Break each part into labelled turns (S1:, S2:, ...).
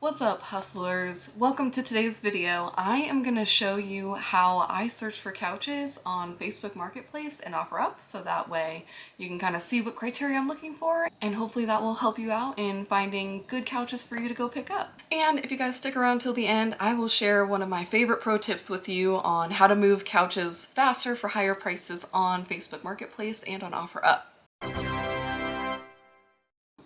S1: What's up, hustlers? Welcome to today's video. I am going to show you how I search for couches on Facebook Marketplace and OfferUp, so that way you can kind of see what criteria I'm looking for, and hopefully that will help you out in finding good couches for you to go pick up. And if you guys stick around till the end, I will share one of my favorite pro tips with you on how to move couches faster for higher prices on Facebook Marketplace and on OfferUp.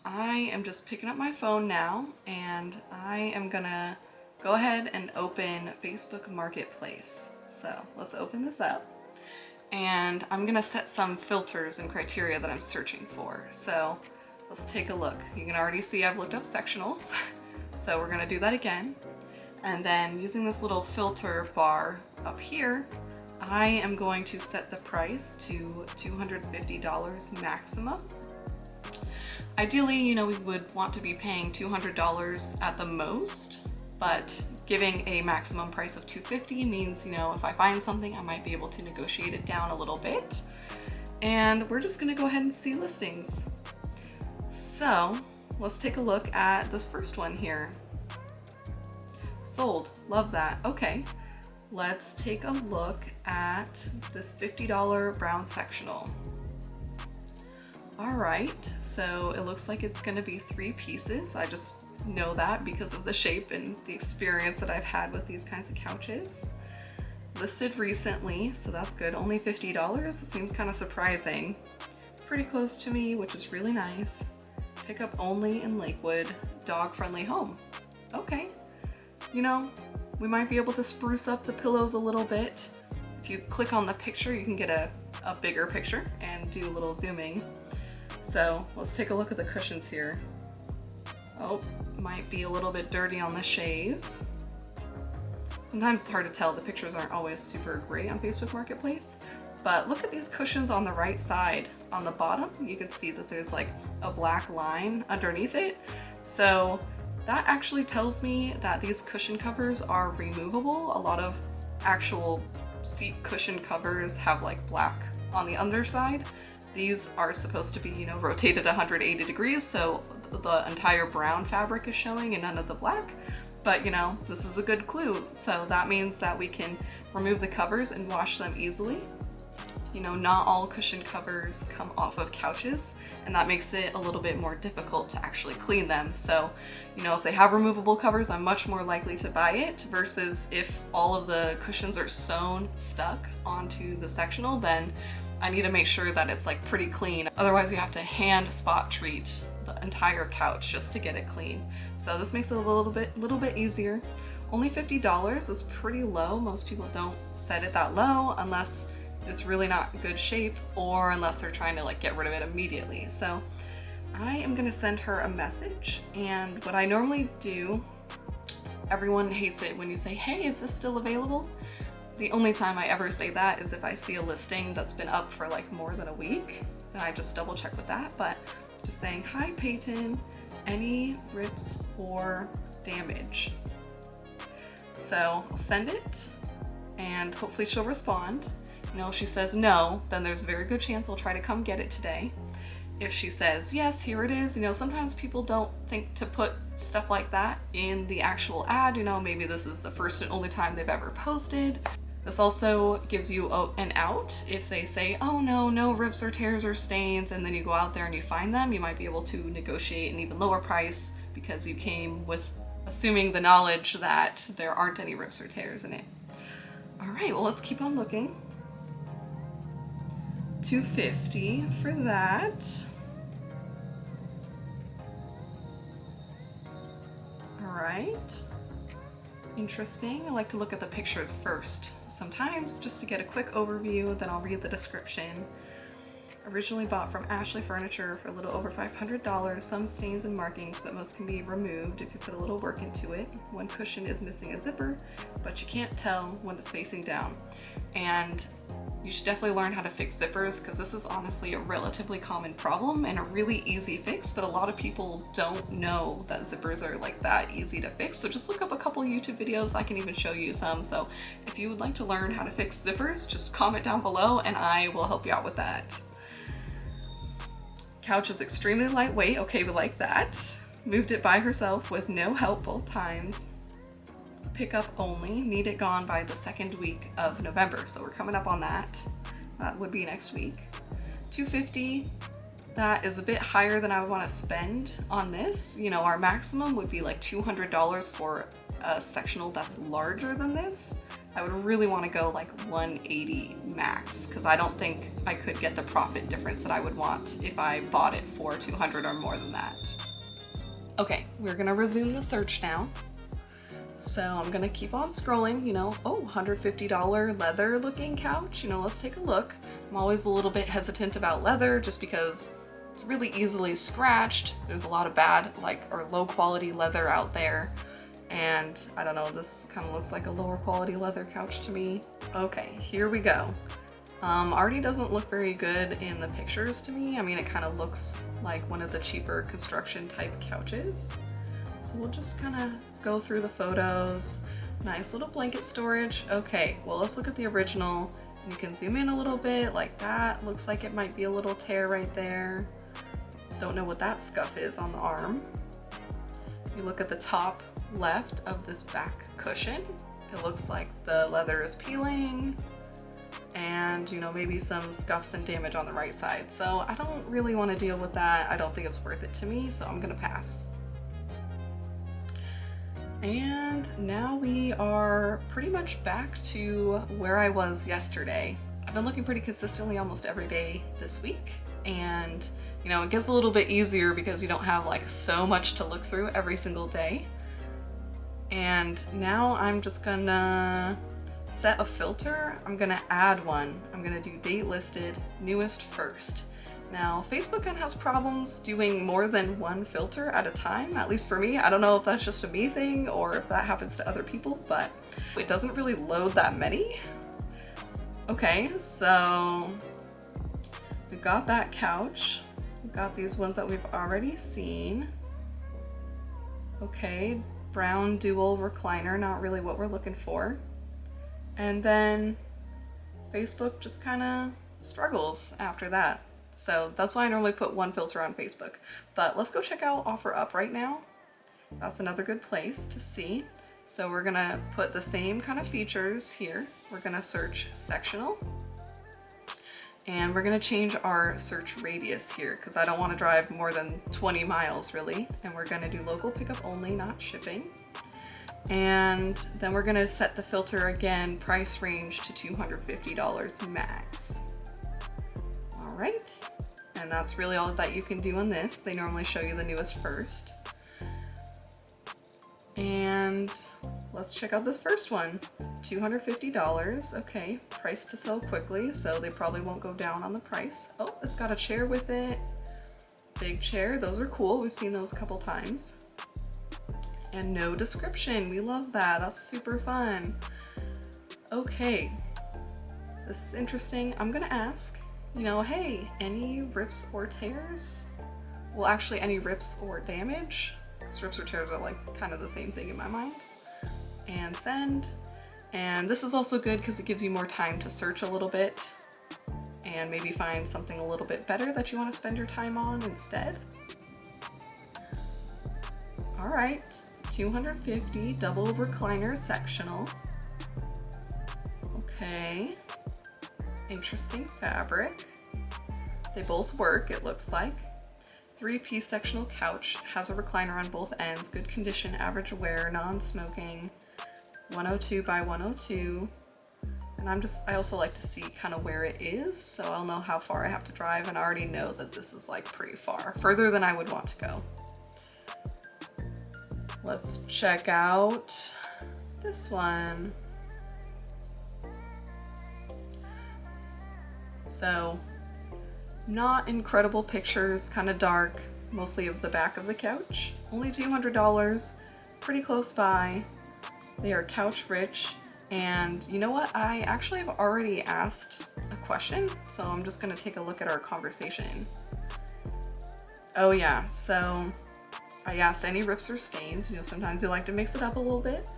S1: I am just picking up my phone now, and I am gonna go ahead and open Facebook Marketplace. So let's open this up, and I'm gonna set some filters and criteria that I'm searching for. So let's take a look. You can already see I've looked up sectionals, so we're gonna do that again. And then using this little filter bar up here, I am going to set the price to $250 maximum. Ideally, we would want to be paying $200 at the most, but giving a maximum price of $250 means, if I find something, I might be able to negotiate it down a little bit. And we're just gonna go ahead and see listings. So let's take a look at this first one here. Sold, love that. Okay, let's take a look at this $50 brown sectional. All right, so it looks like it's gonna be 3 pieces. I just know that because of the shape and the experience that I've had with these kinds of couches. Listed recently, so that's good. Only $50, it seems kind of surprising. Pretty close to me, which is really nice. Pickup only in Lakewood, dog-friendly home. Okay, we might be able to spruce up the pillows a little bit. If you click on the picture, you can get a bigger picture and do a little zooming. So let's take a look at the cushions here. Oh, might be a little bit dirty on the chaise. Sometimes it's hard to tell. The pictures aren't always super great on Facebook Marketplace, but look at these cushions on the right side. On the bottom, you can see that there's like a black line underneath it. So that actually tells me that these cushion covers are removable. A lot of actual seat cushion covers have like black on the underside. These are supposed to be, rotated 180 degrees, so the entire brown fabric is showing and none of the black. But, this is a good clue. So that means that we can remove the covers and wash them easily. Not all cushion covers come off of couches, and that makes it a little bit more difficult to actually clean them. So, if they have removable covers, I'm much more likely to buy it versus if all of the cushions are sewn stuck onto the sectional, then I need to make sure that it's like pretty clean. Otherwise you have to hand spot treat the entire couch just to get it clean. So this makes it a little bit easier. Only $50 is pretty low. Most people don't set it that low unless it's really not good shape or unless they're trying to get rid of it immediately. So I am gonna send her a message, and what I normally do, everyone hates it when you say, hey, is this still available? The only time I ever say that is if I see a listing that's been up for more than a week, then I just double check with that. But just saying, hi Peyton, any rips or damage? So I'll send it and hopefully she'll respond. If she says no, then there's a very good chance I'll try to come get it today. If she says, yes, here it is, sometimes people don't think to put stuff like that in the actual ad. Maybe this is the first and only time they've ever posted. This also gives you an out. If they say, oh no rips or tears or stains, and then you go out there and you find them, you might be able to negotiate an even lower price because you came with assuming the knowledge that there aren't any rips or tears in it. All right, well, let's keep on looking. $250 for that. All right. Interesting. I like to look at the pictures first sometimes just to get a quick overview, then I'll read the description. Originally bought from Ashley Furniture for a little over $500. Some stains and markings, but most can be removed if you put a little work into it. One cushion is missing a zipper, but you can't tell when it's facing down. And you should definitely learn how to fix zippers, because this is honestly a relatively common problem and a really easy fix, but a lot of people don't know that zippers are that easy to fix. So just look up a couple YouTube videos. I can even show you some. So if you would like to learn how to fix zippers, just comment down below and I will help you out with that. Couch is extremely lightweight. Okay, we like that. moved it by herself with no help both times. Pickup only, need it gone by the second week of November. So we're coming up on that. That would be next week. $250, that is a bit higher than I would want to spend on this. You know, our maximum would be like $200 for a sectional that's larger than this. I would really want to go like 180 max, because I don't think I could get the profit difference that I would want if I bought it for 200 or more than that. Okay, we're gonna resume the search now. So I'm gonna keep on scrolling, you know, oh, $150 leather looking couch, you know, let's take a look. I'm always a little bit hesitant about leather just because it's really easily scratched. There's a lot of bad, or low quality leather out there. And I don't know, this kind of looks like a lower quality leather couch to me. Okay, here we go. Already doesn't look very good in the pictures to me. I mean, it kind of looks like one of the cheaper construction type couches. So we'll just kind of go through the photos. Nice little blanket storage. Okay, well, let's look at the original. You can zoom in a little bit like that. Looks like it might be a little tear right there. Don't know what that scuff is on the arm. You look at the top left of this back cushion. It looks like the leather is peeling and, you know, maybe some scuffs and damage on the right side. So I don't really want to deal with that. I don't think it's worth it to me, so I'm gonna pass. And now we are pretty much back to where I was yesterday. I've been looking pretty consistently almost every day this week, and you know, it gets a little bit easier because you don't have like so much to look through every single day. And now I'm just gonna set a filter. I'm gonna add one. I'm gonna do date listed, newest first. Now, Facebook kind of has problems doing more than one filter at a time, at least for me. I don't know if that's just a me thing or if that happens to other people, but it doesn't really load that many. Okay, so we've got that couch. We've got these ones that we've already seen. Okay, brown dual recliner, not really what we're looking for. And then Facebook just kind of struggles after that. So that's why I normally put one filter on Facebook. But let's go check out OfferUp right now. That's another good place to see. So we're gonna put the same kind of features here. We're gonna search sectional. And we're gonna change our search radius here because I don't want to drive more than 20 miles really. And we're gonna do local pickup only, not shipping. And then we're gonna set the filter again, price range to $250 max. All right, and that's really all that you can do on this. They normally show you the newest first. And let's check out this first one. $250, okay, price to sell quickly, so they probably won't go down on the price. Oh, it's got a chair with it. Big chair, those are cool. We've seen those a couple times. And no description, we love that. That's super fun. Okay, this is interesting. I'm gonna ask, you know, hey, any rips or tears? Well, actually, any rips or damage? Because rips or tears are like kind of the same thing in my mind. And send. And this is also good because it gives you more time to search a little bit and maybe find something a little bit better that you want to spend your time on instead. All right, $250 double recliner sectional. Okay. Interesting fabric. They both work, it looks like. 3-piece sectional couch, has a recliner on both ends, good condition, average wear, non-smoking, 102 by 102. And I also like to see kind of where it is, so I'll know how far I have to drive, and I already know that this is like pretty far, further than I would want to go. Let's check out this one. So, not incredible pictures, kind of dark, mostly of the back of the couch. Only $200, pretty close by. They are couch rich, and you know what? I actually have already asked a question, so I'm just gonna take a look at our conversation. Oh yeah, so I asked any rips or stains. You know, sometimes you like to mix it up a little bit.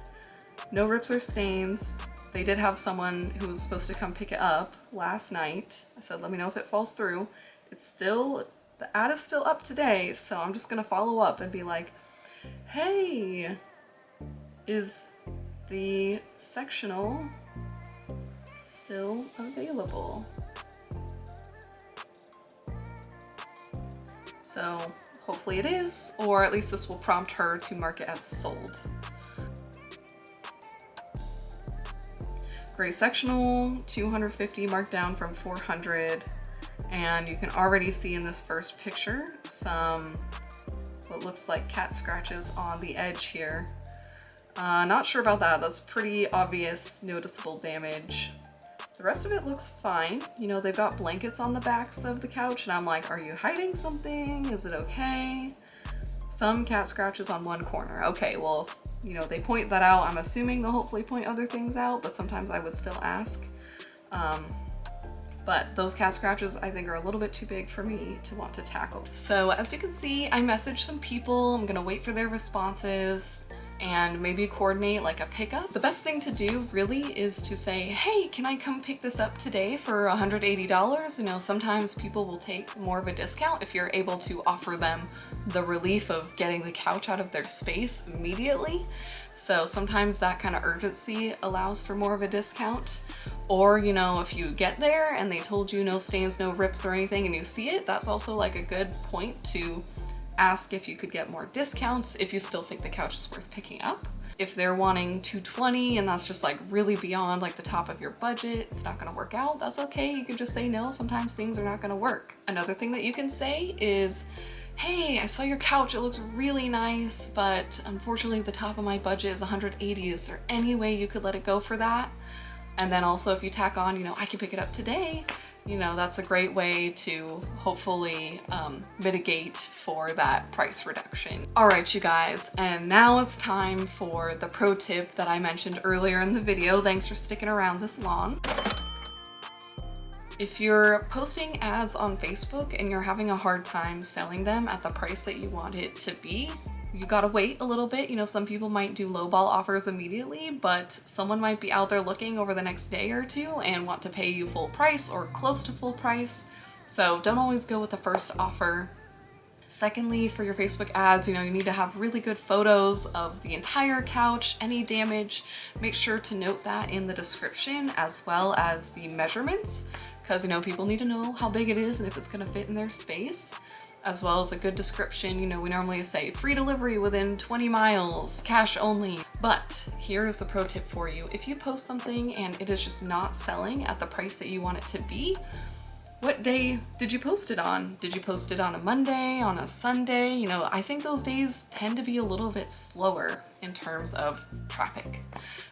S1: No rips or stains. They did have someone who was supposed to come pick it up last night. I said, let me know if it falls through. It's still, the ad is still up today, so I'm just gonna follow up and be like, hey, is the sectional still available? So hopefully it is, or at least this will prompt her to mark it as sold. Gray sectional, 250 marked down from 400. And you can already see in this first picture some what looks like cat scratches on the edge here. Not sure about that. That's pretty obvious, noticeable damage. The rest of it looks fine. You know, they've got blankets on the backs of the couch and I'm like, are you hiding something? Is it okay? Some cat scratches on one corner. Okay, well, you know, they point that out. I'm assuming they'll hopefully point other things out, but sometimes I would still ask. But those cat scratches I think are a little bit too big for me to want to tackle. So as you can see, I messaged some people. I'm gonna wait for their responses and maybe coordinate like a pickup. The best thing to do really is to say, hey, can I come pick this up today for $180? You know, sometimes people will take more of a discount if you're able to offer them the relief of getting the couch out of their space immediately. So sometimes that kind of urgency allows for more of a discount. Or, you know, if you get there and they told you no stains, no rips or anything and you see it, that's also like a good point to ask if you could get more discounts if you still think the couch is worth picking up. If they're wanting $220 and that's just like really beyond like the top of your budget, it's not gonna work out, that's okay. You can just say no. Sometimes things are not gonna work. Another thing that you can say is, hey, I saw your couch, it looks really nice, but unfortunately the top of my budget is $180. Is there any way you could let it go for that? And then also if you tack on, you know, I can pick it up today, you know, that's a great way to hopefully mitigate for that price reduction. All right, you guys, and now it's time for the pro tip that I mentioned earlier in the video. Thanks for sticking around this long. If you're posting ads on Facebook and you're having a hard time selling them at the price that you want it to be, you gotta wait a little bit. You know, some people might do lowball offers immediately, but someone might be out there looking over the next day or two and want to pay you full price or close to full price. So don't always go with the first offer. Secondly, for your Facebook ads, you know, you need to have really good photos of the entire couch, any damage. Make sure to note that in the description as well as the measurements, because, you know, people need to know how big it is and if it's gonna fit in their space, as well as a good description. You know, we normally say free delivery within 20 miles, cash only. But here's the pro tip for you. If you post something and it is just not selling at the price that you want it to be, what day did you post it on? Did you post it on a Monday, on a Sunday? You know, I think those days tend to be a little bit slower in terms of traffic.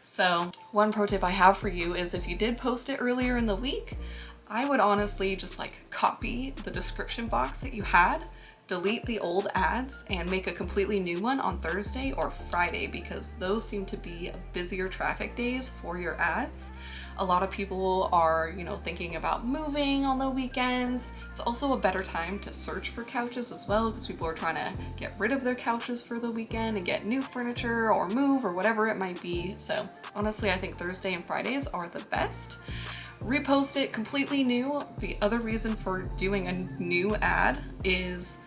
S1: So one pro tip I have for you is if you did post it earlier in the week, I would honestly just like copy the description box that you had, delete the old ads and make a completely new one on Thursday or Friday, because those seem to be busier traffic days for your ads. A lot of people are, you know, thinking about moving on the weekends. It's also a better time to search for couches as well, because people are trying to get rid of their couches for the weekend and get new furniture or move or whatever it might be. So honestly, I think Thursday and Fridays are the best. Repost it completely new. The other reason for doing a new ad is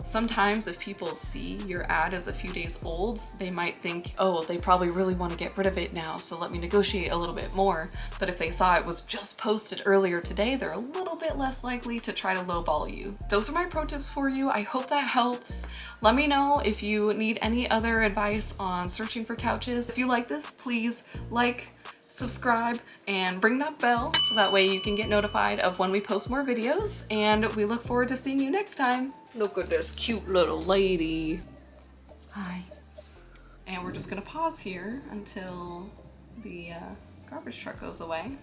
S1: sometimes if people see your ad is a few days old, they might think, oh, they probably really want to get rid of it now, so let me negotiate a little bit more. But if they saw it was just posted earlier today, they're a little bit less likely to try to lowball you. Those are my pro tips for you. I hope that helps. Let me know if you need any other advice on searching for couches. If you like this, please like, subscribe, and ring that bell so that way you can get notified of when we post more videos, and we look forward to seeing you next time. Look at this cute little lady. Hi. And we're just gonna pause here until the garbage truck goes away.